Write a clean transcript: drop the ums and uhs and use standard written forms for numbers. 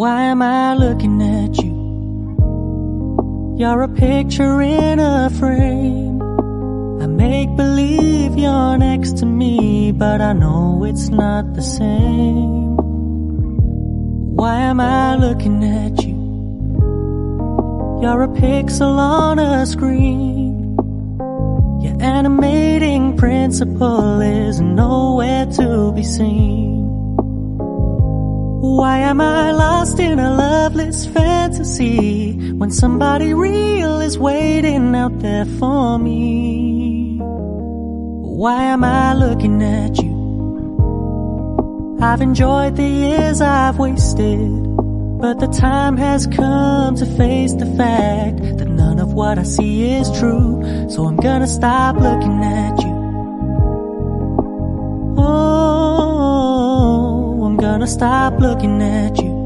Why am I looking at you? You're a picture in a frame. I make believe you're next to me, but I know it's not the same. Why am I looking at you? You're a pixel on a screen. Your animating principle is nowhere to be seen. Why am I lost in a loveless fantasy when somebody real is waiting out there for me? Why am I looking at you? I've enjoyed the years I've wasted, but the time has come to face the fact that none of what I see is true. So I'm gonna stop looking at you. Oh, I'm gonna stop looking at you.